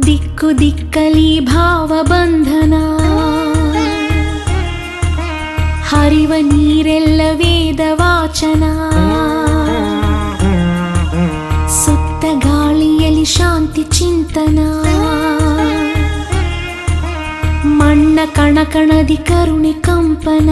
ದಿಕ್ಕು ದಿಕ್ಕಲಿ ಭಾವಬಂಧನ, ಹರಿವ ನೀರೆಲ್ಲ ವೇದ ವಾಚನ, ಸುತ್ತ ಗಾಳಿಯಲ್ಲಿ ಶಾಂತಿ ಚಿಂತನ, ಮಣ್ಣ ಕಣಕಣದಿ ಕರುಣೆ ಕಂಪನ.